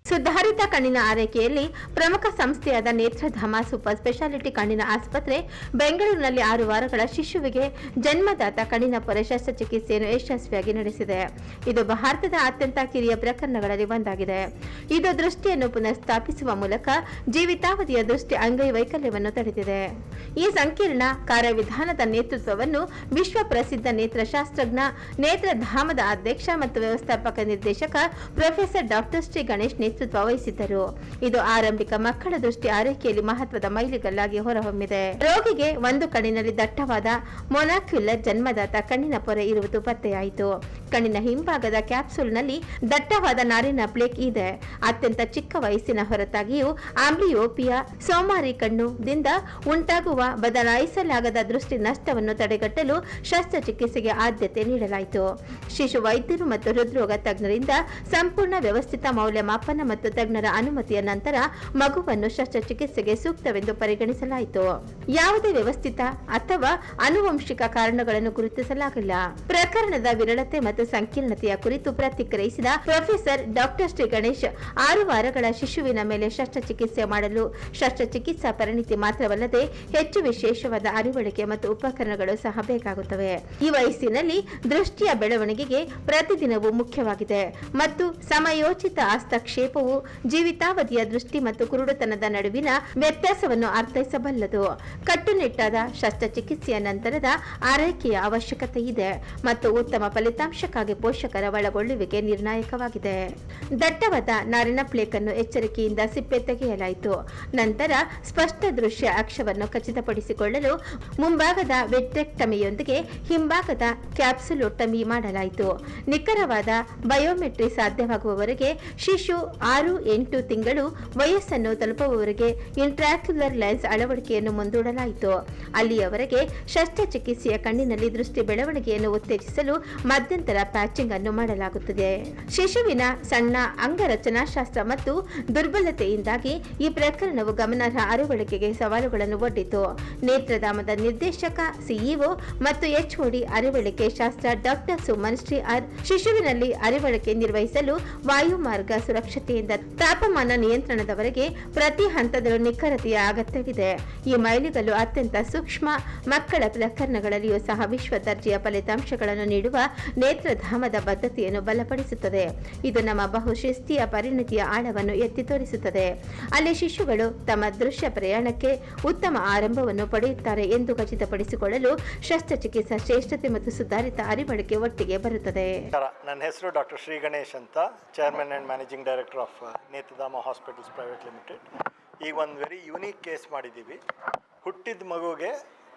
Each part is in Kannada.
ಸುಧಾರಿತ ಕಣ್ಣಿನ ಆರೈಕೆಯಲ್ಲಿ ಪ್ರಮುಖ ಸಂಸ್ಥೆಯಾದ ನೇತ್ರಧಾಮ ಸೂಪರ್ ಸ್ಪೆಷಾಲಿಟಿ ಕಣ್ಣಿನ ಆಸ್ಪತ್ರೆ ಬೆಂಗಳೂರಿನಲ್ಲಿ 6 ವಾರಗಳ ಶಿಶುವಿಗೆ ಜನ್ಮದಾತ ಕಣ್ಣಿನ ಪೊರೆ ಶಸ್ತ್ರಚಿಕಿತ್ಸೆಯನ್ನು ಯಶಸ್ವಿಯಾಗಿ ನಡೆಸಿದೆ. ಇದು ಭಾರತದ ಅತ್ಯಂತ ಕಿರಿಯ ಪ್ರಕರಣಗಳಲ್ಲಿ ಒಂದಾಗಿದೆ. ಇದು ದೃಷ್ಟಿಯನ್ನು ಪುನಃಸ್ಥಾಪಿಸುವ ಮೂಲಕ ಜೀವಿತಾವಧಿಯ ದೃಷ್ಟಿ ಅಂಗವೈಕಲ್ಯವನ್ನು ತಡೆದಿದೆ. ಈ ಸಂಕೀರ್ಣ ಕಾರ್ಯವಿಧಾನದ ನೇತೃತ್ವವನ್ನು ವಿಶ್ವ ಪ್ರಸಿದ್ಧ ನೇತ್ರಶಾಸ್ತ್ರಜ್ಞ, ನೇತ್ರಧಾಮದ ಅಧ್ಯಕ್ಷ ಮತ್ತು ವ್ಯವಸ್ಥಾಪಕ ನಿರ್ದೇಶಕ ಪ್ರೊಫೆಸರ್ ಡಾಕ್ಟರ್ ಶ್ರೀ ಗಣೇಶ್ ನೇತೃತ್ವ ವಹಿಸಿದ್ದರು. ಇದು ಆರಂಭಿಕ ಮಕ್ಕಳ ದೃಷ್ಟಿ ಆರೈಕೆಯಲ್ಲಿ ಮಹತ್ವದ ಮೈಲಿಗಲ್ಲಾಗಿ ಹೊರಹೊಮ್ಮಿದೆ. ರೋಗಿಗೆ ಒಂದು ಕಣ್ಣಿನಲ್ಲಿ ದಟ್ಟವಾದ ಮೊನಾಕ್ಯುಲರ್ ಜನ್ಮದಾತ ಕಣ್ಣಿನ ಪೊರೆ ಇರುವುದು ಪತ್ತೆಯಾಯಿತು. ಕಣ್ಣಿನ ಹಿಂಭಾಗದ ಕ್ಯಾಪ್ಸೂಲ್ನಲ್ಲಿ ದಟ್ಟವಾದ ನಾರಿನ ಪ್ಲೇಕ್ ಇದೆ. ಅತ್ಯಂತ ಚಿಕ್ಕ ವಯಸ್ಸಿನ ಹೊರತಾಗಿಯೂ ಆಂಬ್ಲಿಯೋಪಿಯಾ, ಸೋಮಾರಿ ಕಣ್ಣು ದಿಂದ ಉಂಟಾಗುವ ಬದಲಾಯಿಸಲಾಗದ ದೃಷ್ಟಿ ನಷ್ಟವನ್ನು ತಡೆಗಟ್ಟಲು ಶಸ್ತ್ರಚಿಕಿತ್ಸೆಗೆ ಆದ್ಯತೆ ನೀಡಲಾಯಿತು. ಶಿಶು ವೈದ್ಯರು ಮತ್ತು ಹೃದ್ರೋಗ ತಜ್ಞರಿಂದ ಸಂಪೂರ್ಣ ವ್ಯವಸ್ಥಿತ ಮೌಲ್ಯಮಾಪನ ಮತ್ತು ತಜ್ಞರ ಅನುಮತಿಯ ನಂತರ ಮಗುವನ್ನು ಶಸ್ತ್ರಚಿಕಿತ್ಸೆಗೆ ಸೂಕ್ತವೆಂದು ಪರಿಗಣಿಸಲಾಯಿತು. ಯಾವುದೇ ವ್ಯವಸ್ಥಿತ ಅಥವಾ ಆನುವಂಶಿಕ ಕಾರಣಗಳನ್ನು ಗುರುತಿಸಲಾಗಿಲ್ಲ. ಪ್ರಕರಣದ ವಿರಳತೆ ಮತ್ತು ಸಂಕೀರ್ಣತೆಯ ಕುರಿತು ಪ್ರತಿಕ್ರಿಯಿಸಿದ ಪ್ರೊಫೆಸರ್ ಡಾಕ್ಟರ್ ಶ್ರೀ ಗಣೇಶ್, 6 ವಾರಗಳ ಶಿಶುವಿನ ಮೇಲೆ ಶಸ್ತ್ರಚಿಕಿತ್ಸೆ ಮಾಡಲು ಶಸ್ತ್ರಚಿಕಿತ್ಸಾ ಪರಿಣಿತಿ ಮಾತ್ರವಲ್ಲದೆ ಹೆಚ್ಚು ವಿಶೇಷವಾದ ಅರಿವಳಿಕೆ ಮತ್ತು ಉಪಕರಣಗಳು ಸಹ ಬೇಕಾಗುತ್ತವೆ. ಈ ವಯಸ್ಸಿನಲ್ಲಿ ದೃಷ್ಟಿಯ ಬೆಳವಣಿಗೆಗೆ ಪ್ರತಿದಿನವೂ ಮುಖ್ಯವಾಗಿದೆ ಮತ್ತು ಸಮಯೋಚಿತ ಹಸ್ತಕ್ಷೇಪವು ಜೀವಿತಾವಧಿಯ ದೃಷ್ಟಿ ಮತ್ತು ಕುರುಡುತನದ ನಡುವಿನ ವ್ಯತ್ಯಾಸವನ್ನು ಅರ್ಥೈಸಬಲ್ಲದು. ಕಟ್ಟುನಿಟ್ಟಾದ ಶಸ್ತ್ರಚಿಕಿತ್ಸೆಯ ನಂತರದ ಆರೈಕೆಯ ಅವಶ್ಯಕತೆ ಇದೆ ಮತ್ತು ಉತ್ತಮ ಫಲಿತಾಂಶಕ್ಕಾಗಿ ಪೋಷಕರ ಒಳಗೊಳ್ಳುವಿಕೆ ನಿರ್ಣಾಯಕವಾಗಿದೆ. ದಟ್ಟವಾದ ನಾರಿನ ಪ್ಲೇಕ್ ಅನ್ನು ಎಚ್ಚರಿಕೆಯಿಂದ ಸಿಪ್ಪೆ ತೆಗೆಯಲಾಯಿತು. ನಂತರ ಸ್ಪಷ್ಟ ದೃಶ್ಯ ಅಕ್ಷವನ್ನು ಖಚಿತಪಡಿಸಿಕೊಳ್ಳಲು ಮುಂಭಾಗದ ವಿಟ್ರೆಕ್ಟಮಿಯೊಂದಿಗೆ ಹಿಂಭಾಗದ ಕ್ಯಾಪ್ಸುಲೋಟಮಿ ಮಾಡಲಾಯಿತು. ನಿಖರವಾದ ಬಯೋಮೆಟ್ರಿ ಸಾಧ್ಯವಾಗುವವರೆಗೆ ಶಿಶು 6-8 ತಿಂಗಳು ವಯಸ್ಸನ್ನು ತಲುಪುವವರೆಗೆ ಇಂಟ್ರಾಕ್ಯುಲರ್ ಲೆನ್ಸ್ ಅಳವಡಿಕೆಯನ್ನು ಮುಂದೂಡಲಾಯಿತು. ಅಲ್ಲಿಯವರೆಗೆ ಶಸ್ತ್ರಚಿಕಿತ್ಸೆಯ ಕಣ್ಣಿನಲ್ಲಿ ದೃಷ್ಟಿ ಬೆಳವಣಿಗೆಯನ್ನು ಉತ್ತೇಜಿಸಲು ಮಧ್ಯಂತರ ಪ್ಯಾಚಿಂಗ್ ಅನ್ನು ಮಾಡಲಾಗುತ್ತದೆ. ಶಿಶುವಿನ ಸಣ್ಣ ಅಂಗರಚನಾಶಾಸ್ತ್ರ ಮತ್ತು ದುರ್ಬಲತೆಯಿಂದಾಗಿ ಈ ಪ್ರಕರಣವು ಗಮನಾರ್ಹ ಅರಿವಳಿಕೆಗೆ ಸವಾಲುಗಳನ್ನು ಒಡ್ಡಿತು. ನೇತ್ರಧಾಮದ ನಿರ್ದೇಶಕ, ಸಿಇಒ ಮತ್ತು ಎಚ್ಒಡಿ ಅರಿವಳಿಕೆ ಶಾಸ್ತ್ರ ಡಾಕ್ಟರ್ ಸುಮನ್ ಶ್ರೀ ಆರ್, ಶಿಶುವಿನಲ್ಲಿ ಅರಿವಳಿಕೆ ನಿರ್ವಹಿಸಲು ವಾಯುಮಾರ್ಗ ಸುರಕ್ಷತೆಯಿಂದ ತಾಪಮಾನ ನಿಯಂತ್ರಣದವರೆಗೆ ಪ್ರತಿ ಹಂತದಲ್ಲೂ ನಿಖರತೆಯ ಅಗತ್ಯವಿದೆ. ಈ ಮೈಲಿಗಲ್ಲು ಅತ್ಯಂತ ಸೂಕ್ಷ್ಮ ಮಕ್ಕಳ ಪ್ರಕರಣಗಳಲ್ಲಿಯೂ ಸಹ ವಿಶ್ವ ದರ್ಜೆಯ ಫಲಿತಾಂಶಗಳನ್ನು ನೀಡುವ ನೇತ್ರಧಾಮದ ಬದ್ಧತೆಯನ್ನು ಬಲಪಡಿಸುತ್ತದೆ. ಇದು ನಮ್ಮ ಬಹುಶಿಸ್ತೀಯ ಪರಿಣತಿಯ ಆಳವನ್ನು ಎತ್ತಿ ತೋರಿಸುತ್ತದೆ. ಅಲ್ಲಿ ಶಿಶುಗಳು ತಮ್ಮ ದೃಶ್ಯ ಪ್ರಯಾಣಕ್ಕೆ ಉತ್ತಮ ಆರಂಭವನ್ನು ಪಡೆಯುತ್ತಾರೆ ಎಂದು ಖಚಿತಪಡಿಸಿಕೊಳ್ಳಲು ಶಸ್ತ್ರಚಿಕಿತ್ಸಾ ಶ್ರೇಷ್ಠತೆ ಮತ್ತು ಸುಧಾರಿತ ಅರಿವಳಿಕೆ ಒಟ್ಟಿಗೆ ಬರುತ್ತದೆ. ನನ್ನ ಹೆಸರು ಡಾಕ್ಟರ್ ಶ್ರೀ ಗಣೇಶ್ ಅಂತ, chairman and managing director of Netradhama hospitals private limited. ಈಗ ಒಂದು ವೆರಿ ಯುನೀಕ್ ಕೇಸ್ ಮಾಡಿದ್ದೀವಿ. ಹುಟ್ಟಿದ ಮಗುಗೆ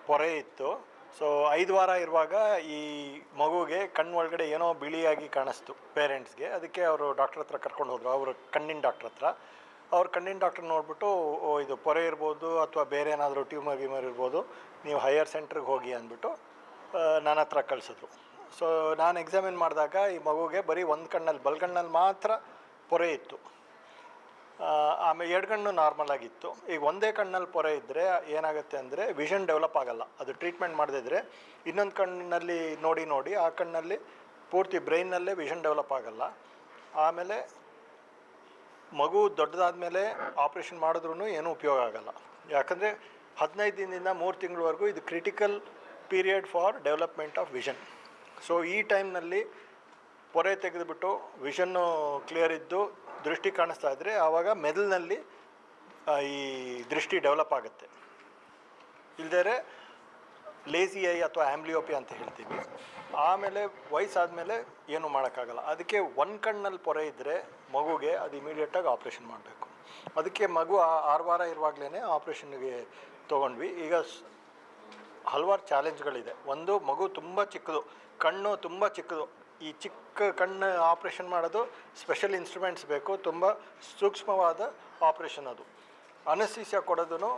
ಪೊರೆ ಇತ್ತು. ಸೊ 5 ವಾರ ಇರುವಾಗ ಈ ಮಗುಗೆ ಕಣ್ಣು ಒಳಗಡೆ ಏನೋ ಬಿಳಿಯಾಗಿ ಕಾಣಿಸ್ತು ಪೇರೆಂಟ್ಸ್ಗೆ. ಅದಕ್ಕೆ ಅವರು ಡಾಕ್ಟರ್ ಹತ್ರ ಕರ್ಕೊಂಡು ಹೋದರು, ಅವರು ಕಣ್ಣಿನ ಡಾಕ್ಟರ್ ಹತ್ರ. ಅವ್ರು ಕಣ್ಣಿನ ಡಾಕ್ಟರ್ ನೋಡಿಬಿಟ್ಟು, ಇದು ಪೊರೆ ಇರ್ಬೋದು ಅಥವಾ ಬೇರೆ ಏನಾದರೂ ಟ್ಯೂಮರ್ ಇರ್ಬೋದು, ನೀವು ಹೈಯರ್ ಸೆಂಟ್ರಿಗೆ ಹೋಗಿ ಅಂದ್ಬಿಟ್ಟು ನನ್ನ ಹತ್ರ ಕಳಿಸಿದ್ರು. ಸೊ ನಾನು ಎಕ್ಸಾಮಿನ್ ಮಾಡಿದಾಗ ಈ ಮಗುಗೆ ಬರೀ ಒಂದು ಕಣ್ಣಲ್ಲಿ, ಬಲ್ಗಣ್ಣಲ್ಲಿ ಮಾತ್ರ ಪೊರೆ ಇತ್ತು. ಆಮೇಲೆ 2 ಕಣ್ಣು ನಾರ್ಮಲ್ ಆಗಿತ್ತು. ಈಗ ಒಂದೇ ಕಣ್ಣಲ್ಲಿ ಪೊರೆ ಇದ್ದರೆ ಏನಾಗುತ್ತೆ ಅಂದರೆ ವಿಷನ್ ಡೆವಲಪ್ ಆಗೋಲ್ಲ. ಅದು ಟ್ರೀಟ್ಮೆಂಟ್ ಮಾಡದಿದ್ದರೆ ಇನ್ನೊಂದು ಕಣ್ಣಿನಲ್ಲಿ ನೋಡಿ ಆ ಕಣ್ಣಲ್ಲಿ ಪೂರ್ತಿ ಬ್ರೈನ್ನಲ್ಲೇ ವಿಷನ್ ಡೆವಲಪ್ ಆಗೋಲ್ಲ. ಆಮೇಲೆ ಮಗು ದೊಡ್ಡದಾದ ಮೇಲೆ ಆಪ್ರೇಷನ್ ಮಾಡಿದ್ರೂ ಏನೂ ಉಪಯೋಗ ಆಗೋಲ್ಲ. ಯಾಕಂದರೆ 15 ದಿನದಿಂದ 3 ತಿಂಗಳವರೆಗೂ ಇದು critical period for development of vision. So ಈ ಟೈಮ್ನಲ್ಲಿ ಪೊರೆ ತೆಗೆದುಬಿಟ್ಟು ವಿಷನ್ನು ಕ್ಲಿಯರ್ ಇದ್ದು ದೃಷ್ಟಿ ಕಾಣಿಸ್ತಾ ಇದ್ದರೆ ಆವಾಗ ಮೆದುಳಿನಲ್ಲಿ ಈ ದೃಷ್ಟಿ ಡೆವಲಪ್ ಆಗುತ್ತೆ. ಇಲ್ಲದೇ ಲೇಸಿ ಐ ಅಥವಾ ಆಂಬ್ಲಿಯೋಪಿ ಅಂತ ಹೇಳ್ತೀವಿ. ಆಮೇಲೆ ವಯಸ್ಸಾದಮೇಲೆ ಏನೂ ಮಾಡೋಕ್ಕಾಗಲ್ಲ. ಅದಕ್ಕೆ ಒಂದು ಕಣ್ಣಲ್ಲಿ ಪೊರೆ ಇದ್ದರೆ ಮಗುಗೆ ಅದು ಇಮಿಡಿಯೇಟಾಗಿ ಆಪ್ರೇಷನ್ ಮಾಡಬೇಕು. ಅದಕ್ಕೆ ಮಗು 6 ವಾರ ಇರುವಾಗಲೇ ಆಪ್ರೇಷನ್ಗೆ ತೊಗೊಂಡ್ವಿ. ಈಗ ಹಲವಾರು ಚಾಲೆಂಜ್ಗಳಿದೆ. ಒಂದು, ಮಗು ತುಂಬ ಚಿಕ್ಕದು, ಕಣ್ಣು ತುಂಬ ಚಿಕ್ಕದು. ಈ ಚಿಕ್ಕ ಕಣ್ಣು ಆಪ್ರೇಷನ್ ಮಾಡೋದು ಸ್ಪೆಷಲ್ ಇನ್ಸ್ಟ್ರೂಮೆಂಟ್ಸ್ ಬೇಕು, ತುಂಬ ಸೂಕ್ಷ್ಮವಾದ ಆಪ್ರೇಷನ್. ಅದು ಅನಸ್ತೀಸಿಯಾ ಕೊಡೋದು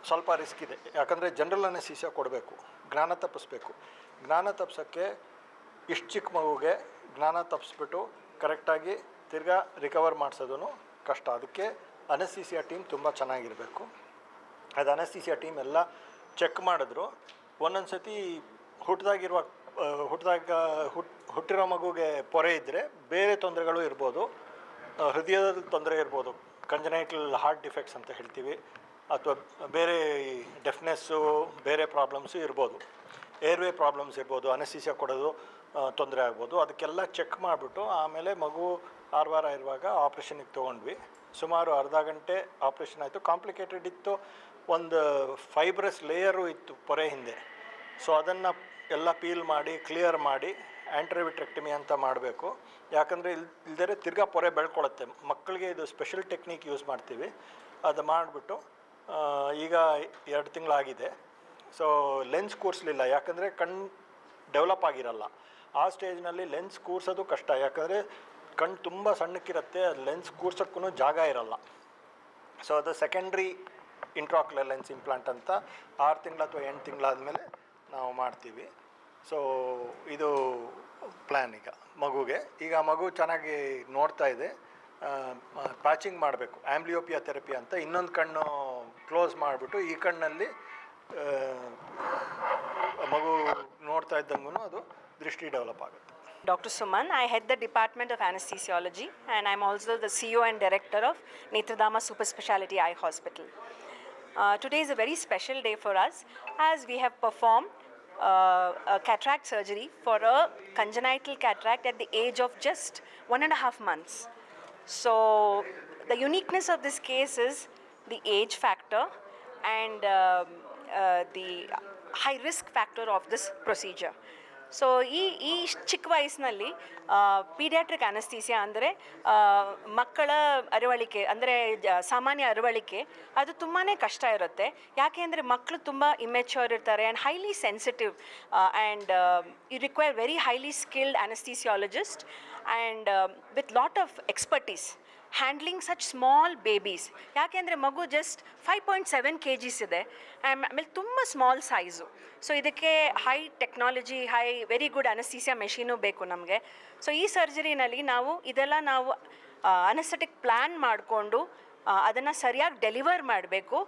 ಸ್ವಲ್ಪ ರಿಸ್ಕ್ ಇದೆ. ಯಾಕಂದರೆ ಜನರಲ್ ಅನಸ್ತೀಸಿಯಾ ಕೊಡಬೇಕು, ಜ್ಞಾನ ತಪ್ಪಿಸ್ಬೇಕು. ಜ್ಞಾನ ತಪ್ಪಿಸೋಕ್ಕೆ ಇಷ್ಟು ಚಿಕ್ಕ ಮಗುಗೆ ಜ್ಞಾನ ತಪ್ಪಿಸ್ಬಿಟ್ಟು ಕರೆಕ್ಟಾಗಿ ತಿರ್ಗಾ ರಿಕವರ್ ಮಾಡಿಸೋದು ಕಷ್ಟ. ಅದಕ್ಕೆ ಅನಸ್ತೀಸಿಯಾ ಟೀಮ್ ತುಂಬ ಚೆನ್ನಾಗಿರಬೇಕು. ಅದು ಅನಸ್ತೀಸಿಯಾ ಟೀಮ್ ಎಲ್ಲ ಚೆಕ್ ಮಾಡಿದ್ರು. ಒಂದೊಂದು ಸತಿ ಹುಟ್ಟಿರೋ ಮಗುಗೆ ಪೊರೆ ಇದ್ದರೆ ಬೇರೆ ತೊಂದರೆಗಳು ಇರ್ಬೋದು. ಹೃದಯದ ತೊಂದರೆ ಇರ್ಬೋದು, ಕಂಜನೈಟಲ್ ಹಾರ್ಟ್ ಡಿಫೆಕ್ಟ್ಸ್ ಅಂತ ಹೇಳ್ತೀವಿ, ಅಥವಾ ಬೇರೆ ಡೆಫ್ನೆಸ್ಸು, ಬೇರೆ ಪ್ರಾಬ್ಲಮ್ಸು ಇರ್ಬೋದು, ಏರ್ವೇ ಪ್ರಾಬ್ಲಮ್ಸ್ ಇರ್ಬೋದು, ಅನಸ್ತೀಸಿಯಾ ಕೊಡೋದು ತೊಂದರೆ ಆಗ್ಬೋದು. ಅದಕ್ಕೆಲ್ಲ ಚೆಕ್ ಮಾಡಿಬಿಟ್ಟು ಆಮೇಲೆ ಮಗು 6 ವಾರ ಇರುವಾಗ ಆಪ್ರೇಷನಿಗೆ ತೊಗೊಂಡ್ವಿ. ಸುಮಾರು ಅರ್ಧ ಗಂಟೆ ಆಪ್ರೇಷನ್ ಆಯಿತು. ಕಾಂಪ್ಲಿಕೇಟೆಡ್ ಇತ್ತು, ಒಂದು ಫೈಬ್ರಸ್ ಲೇಯರು ಇತ್ತು ಪೊರೆ ಹಿಂದೆ. ಸೊ ಅದನ್ನು ಎಲ್ಲ ಪೀಲ್ ಮಾಡಿ ಕ್ಲಿಯರ್ ಮಾಡಿ ಆ್ಯಂಟ್ರವಿಟ್ರೆಕ್ಟಮಿ ಅಂತ ಮಾಡಬೇಕು. ಯಾಕಂದರೆ ಇಲ್ದೇ ತಿರ್ಗಾ ಪೊರೆ ಬೆಳ್ಕೊಳುತ್ತೆ. ಮಕ್ಕಳಿಗೆ ಇದು ಸ್ಪೆಷಲ್ ಟೆಕ್ನಿಕ್ ಯೂಸ್ ಮಾಡ್ತೀವಿ. ಅದು ಮಾಡಿಬಿಟ್ಟು ಈಗ 2 ತಿಂಗಳಾಗಿದೆ. ಸೊ ಲೆನ್ಸ್ ಕೂರಿಸಲಿಲ್ಲ, ಯಾಕಂದರೆ ಕಣ್ಣು ಡೆವಲಪ್ ಆಗಿರಲ್ಲ. ಆ ಸ್ಟೇಜ್ನಲ್ಲಿ ಲೆನ್ಸ್ ಕೂರಿಸೋದು ಕಷ್ಟ, ಯಾಕಂದರೆ ಕಣ್ಣು ತುಂಬ ಸಣ್ಣಕ್ಕಿರುತ್ತೆ, ಅದು ಲೆನ್ಸ್ ಕೂರ್ಸೋಕ್ಕೂ ಜಾಗ ಇರಲ್ಲ. ಸೊ ಅದು ಸೆಕೆಂಡ್ರಿ ಇಂಟ್ರಾಕ್ಯುಲರ್ ಲೆನ್ಸ್ ಇಂಪ್ಲಾಂಟ್ ಅಂತ 6 ತಿಂಗಳು ಅಥವಾ 8 ತಿಂಗಳಾದಮೇಲೆ ನಾವು ಮಾಡ್ತೀವಿ. ಸೊ ಇದು ಪ್ಲ್ಯಾನ್ ಈಗ ಮಗುಗೆ. ಈಗ ಮಗು ಚೆನ್ನಾಗಿ ನೋಡ್ತಾ ಇದೆ. ಪ್ಯಾಚಿಂಗ್ ಮಾಡಬೇಕು, ಆಂಬ್ಲಿಯೋಪಿಯಾ ಥೆರಪಿ ಅಂತ. ಇನ್ನೊಂದು ಕಣ್ಣು ಕ್ಲೋಸ್ ಮಾಡಿಬಿಟ್ಟು ಈ ಕಣ್ಣಲ್ಲಿ ಮಗು ನೋಡ್ತಾ ಇದ್ದಂಗೂ ಅದು ದೃಷ್ಟಿ ಡೆವಲಪ್ ಆಗುತ್ತೆ. Dr. Suman, I head the Department of Anesthesiology and I'm also the CEO and Director of Netradama Super Speciality Eye Hospital. Today is a very special day for us as we have performed a cataract surgery for a congenital cataract at the age of just 1.5 months. So the uniqueness of this case is the age factor and the high risk factor of this procedure. So ಈ ಚಿಕ್ಕ ವಯಸ್ಸಿನಲ್ಲಿ ಪೀಡಿಯಾಟ್ರಿಕ್ ಅನಸ್ಥೀಸಿಯಾ ಅಂದರೆ ಮಕ್ಕಳ ಅರವಳಿಕೆ ಅಂದರೆ ಸಾಮಾನ್ಯ ಅರವಳಿಕೆ ಅದು ತುಂಬಾ ಕಷ್ಟ ಇರುತ್ತೆ. ಯಾಕೆ ಅಂದರೆ ಮಕ್ಕಳು ತುಂಬ ಇಮ್ಮೆಚ್ಯೂರ್ ಇರ್ತಾರೆ and highly sensitive and you require very highly skilled anaesthesiologist and with lot of expertise handling such small babies. ಯಾಕೆಂದರೆ ಮಗು ಜಸ್ಟ್ 5.7 kgs ಇದೆ, ಆಮೇಲೆ ತುಂಬ ಸ್ಮಾಲ್ ಸೈಜು. ಸೊ ಇದಕ್ಕೆ high technology, very good anaesthesia machine ಬೇಕು ನಮಗೆ. ಸೊ ಈ ಸರ್ಜರಿನಲ್ಲಿ ನಾವು ಅನಸ್ಥೆಟಿಕ್ ಪ್ಲ್ಯಾನ್ ಮಾಡಿಕೊಂಡು ಅದನ್ನು ಸರಿಯಾಗಿ ಡೆಲಿವರ್ ಮಾಡಬೇಕು.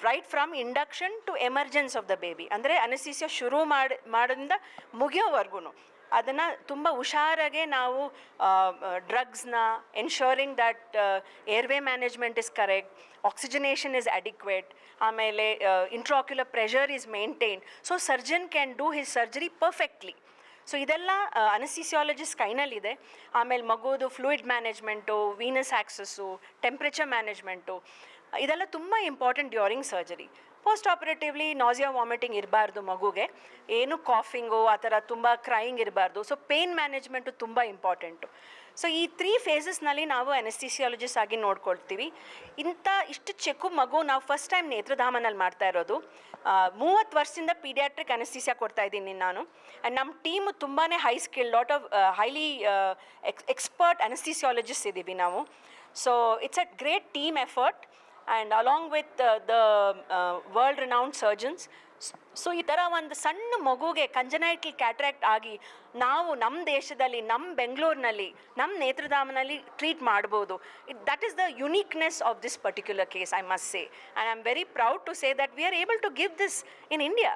Right from induction to emergence of the baby, ಅಂದರೆ ಅನಸ್ಥೀಸಿಯಾ ಶುರು ಮಾಡೋದ್ರಿಂದ ಮುಗಿಯೋವರೆಗೂ ಅದನ್ನು ತುಂಬ ಹುಷಾರಾಗೆ ನಾವು ಡ್ರಗ್ಸ್ನ ensuring that airway management is correct, oxygenation is adequate, ಆಮೇಲೆ intraocular pressure is maintain. So surgeon can do his surgery perfectly. So ಇದೆಲ್ಲ ಅನಸ್ಥೀಸಿಯಾಲಜಿಸ್ಟ್ ಕೈನಲ್ಲಿದೆ. ಆಮೇಲೆ ಮಗುದು fluid management, venous access, temperature management, ಇದೆಲ್ಲ ತುಂಬ important during surgery. Post operatively nausea vomiting ಇರಬಾರ್ದು ಮಗುಗೆ, ಏನು ಕಾಫಿಂಗು ಆ ಥರ ತುಂಬ ಕ್ರೈಯಿಂಗ್ ಇರಬಾರ್ದು. ಸೊ ಪೇನ್ ಮ್ಯಾನೇಜ್ಮೆಂಟು ತುಂಬ ಇಂಪಾರ್ಟೆಂಟು. ಸೊ ಈ 3 ಫೇಸಸ್ನಲ್ಲಿ ನಾವು ಅನಸ್ಥೀಸಿಯಾಲಜಿಸ್ಟ್ ಆಗಿ ನೋಡ್ಕೊಳ್ತೀವಿ. ಇಷ್ಟು ಚಿಕ್ಕ ಮಗು ನಾವು ಫಸ್ಟ್ ಟೈಮ್ ನೇತ್ರಧಾಮನಲ್ಲಿ ಮಾಡ್ತಾ ಇರೋದು. 30 ವರ್ಷದಿಂದ ಪೀಡಿಯಾಟ್ರಿಕ್ ಅನಸ್ಥೀಸಿಯಾ ಕೊಡ್ತಾ ಇದ್ದೀನಿ ನಾನು. ಆ್ಯಂಡ್ ನಮ್ಮ ಟೀಮು ತುಂಬಾ high skill, lot of highly expert anaesthesiologist ಇದ್ದೀವಿ ನಾವು. So it's a great team effort and along with the world renowned surgeons. ಸೊ ಈ ಥರ ಒಂದು ಸಣ್ಣ ಮಗುಗೆ ಕಂಜನೈಟಲ್ ಕ್ಯಾಟ್ರಾಕ್ಟ್ ಆಗಿ ನಾವು ನಮ್ಮ ದೇಶದಲ್ಲಿ, ನಮ್ಮ ಬೆಂಗಳೂರಿನಲ್ಲಿ, ನಮ್ಮ ನೇತ್ರಧಾಮನಲ್ಲಿ ಟ್ರೀಟ್ ಮಾಡ್ಬೋದು. That is the uniqueness of this particular case, I must say. And I am very proud to say that we are able to give this in India.